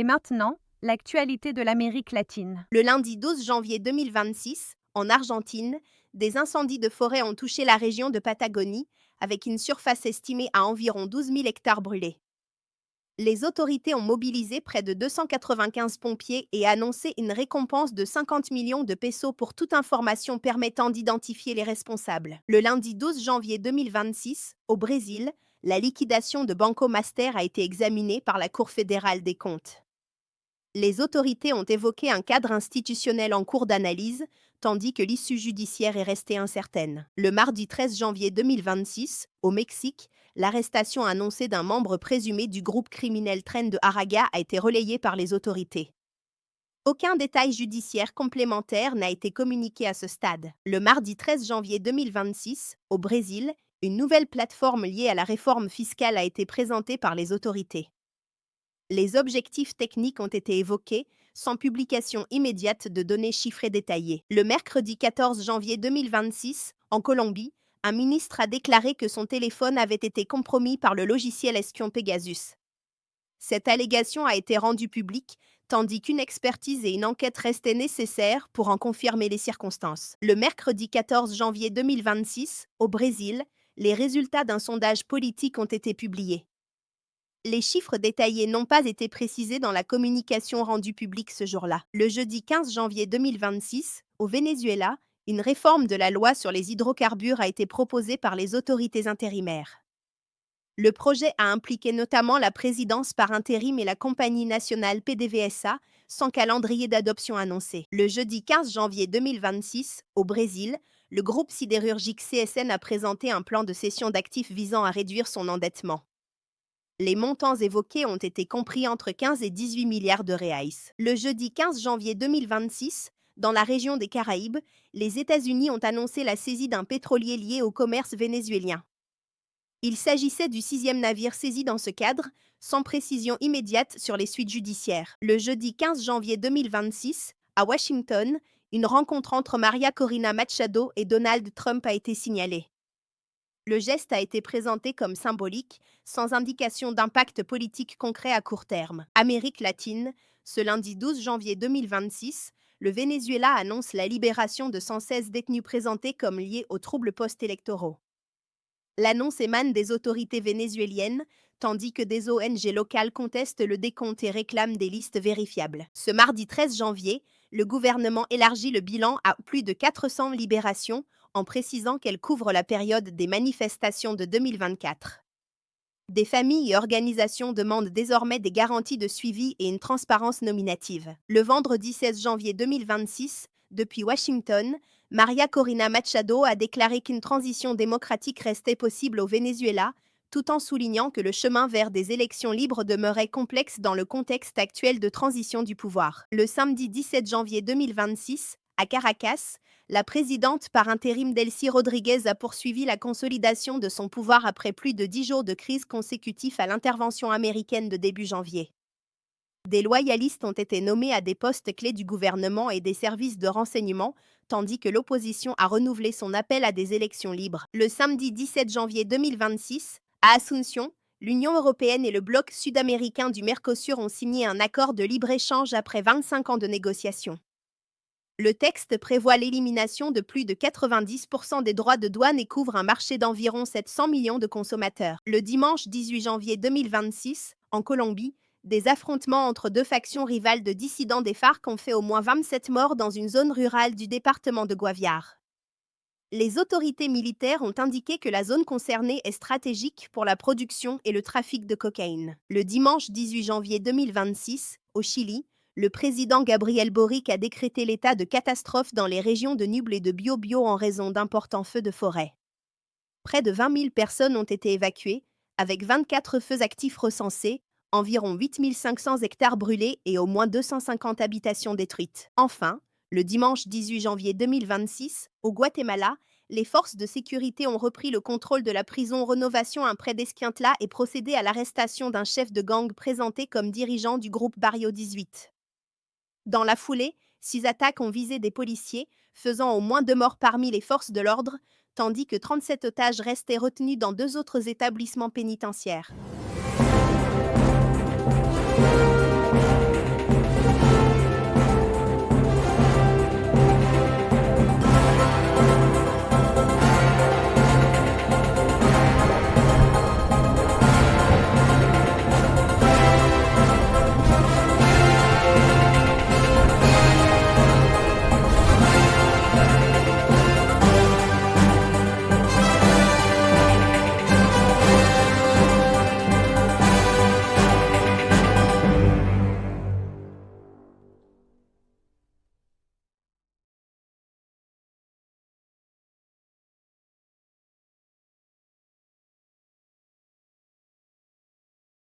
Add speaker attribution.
Speaker 1: Et maintenant, l'actualité de l'Amérique latine.
Speaker 2: Le lundi 12 janvier 2026, en Argentine, des incendies de forêt ont touché la région de Patagonie, avec une surface estimée à environ 12 000 hectares brûlés. Les autorités ont mobilisé près de 295 pompiers et annoncé une récompense de 50 millions de pesos pour toute information permettant d'identifier les responsables. Le lundi 12 janvier 2026, au Brésil, la liquidation de Banco Master a été examinée par la Cour fédérale des comptes. Les autorités ont évoqué un cadre institutionnel en cours d'analyse, tandis que l'issue judiciaire est restée incertaine. Le mardi 13 janvier 2026, au Mexique, l'arrestation annoncée d'un membre présumé du groupe criminel Tren de Aragua a été relayée par les autorités. Aucun détail judiciaire complémentaire n'a été communiqué à ce stade. Le mardi 13 janvier 2026, au Brésil, une nouvelle plateforme liée à la réforme fiscale a été présentée par les autorités. Les objectifs techniques ont été évoqués, sans publication immédiate de données chiffrées détaillées. Le mercredi 14 janvier 2026, en Colombie, un ministre a déclaré que son téléphone avait été compromis par le logiciel espion Pegasus. Cette allégation a été rendue publique, tandis qu'une expertise et une enquête restaient nécessaires pour en confirmer les circonstances. Le mercredi 14 janvier 2026, au Brésil, les résultats d'un sondage politique ont été publiés. Les chiffres détaillés n'ont pas été précisés dans la communication rendue publique ce jour-là. Le jeudi 15 janvier 2026, au Venezuela, une réforme de la loi sur les hydrocarbures a été proposée par les autorités intérimaires. Le projet a impliqué notamment la présidence par intérim et la compagnie nationale PDVSA, sans calendrier d'adoption annoncé. Le jeudi 15 janvier 2026, au Brésil, le groupe sidérurgique CSN a présenté un plan de cession d'actifs visant à réduire son endettement. Les montants évoqués ont été compris entre 15 et 18 milliards de reais. Le jeudi 15 janvier 2026, dans la région des Caraïbes, les États-Unis ont annoncé la saisie d'un pétrolier lié au commerce vénézuélien. Il s'agissait du 6e navire saisi dans ce cadre, sans précision immédiate sur les suites judiciaires. Le jeudi 15 janvier 2026, à Washington, une rencontre entre Maria Corina Machado et Donald Trump a été signalée. Le geste a été présenté comme symbolique, sans indication d'impact politique concret à court terme. Amérique latine, ce lundi 12 janvier 2026, le Venezuela annonce la libération de 116 détenus présentés comme liés aux troubles post-électoraux. L'annonce émane des autorités vénézuéliennes, tandis que des ONG locales contestent le décompte et réclament des listes vérifiables. Ce mardi 13 janvier, le gouvernement élargit le bilan à plus de 400 libérations, en précisant qu'elle couvre la période des manifestations de 2024. Des familles et organisations demandent désormais des garanties de suivi et une transparence nominative. Le vendredi 16 janvier 2026, depuis Washington, Maria Corina Machado a déclaré qu'une transition démocratique restait possible au Venezuela, tout en soulignant que le chemin vers des élections libres demeurait complexe dans le contexte actuel de transition du pouvoir. Le samedi 17 janvier 2026, à Caracas, la présidente par intérim Delcy Rodriguez a poursuivi la consolidation de son pouvoir après plus de 10 jours de crise consécutifs à l'intervention américaine de début janvier. Des loyalistes ont été nommés à des postes clés du gouvernement et des services de renseignement, tandis que l'opposition a renouvelé son appel à des élections libres. Le samedi 17 janvier 2026, à Asunción, l'Union européenne et le bloc sud-américain du Mercosur ont signé un accord de libre-échange après 25 ans de négociations. Le texte prévoit l'élimination de plus de 90% des droits de douane et couvre un marché d'environ 700 millions de consommateurs. Le dimanche 18 janvier 2026, en Colombie, des affrontements entre deux factions rivales de dissidents des FARC ont fait au moins 27 morts dans une zone rurale du département de Guaviare. Les autorités militaires ont indiqué que la zone concernée est stratégique pour la production et le trafic de cocaïne. Le dimanche 18 janvier 2026, au Chili, le président Gabriel Boric a décrété l'état de catastrophe dans les régions de Ñuble et de Biobío en raison d'importants feux de forêt. Près de 20 000 personnes ont été évacuées, avec 24 feux actifs recensés, environ 8 500 hectares brûlés et au moins 250 habitations détruites. Enfin, le dimanche 18 janvier 2026, au Guatemala, les forces de sécurité ont repris le contrôle de la prison Rénovation près d'Esquintla et procédé à l'arrestation d'un chef de gang présenté comme dirigeant du groupe Barrio 18. Dans la foulée, 6 attaques ont visé des policiers, faisant au moins 2 morts parmi les forces de l'ordre, tandis que 37 otages restaient retenus dans 2 autres établissements pénitentiaires.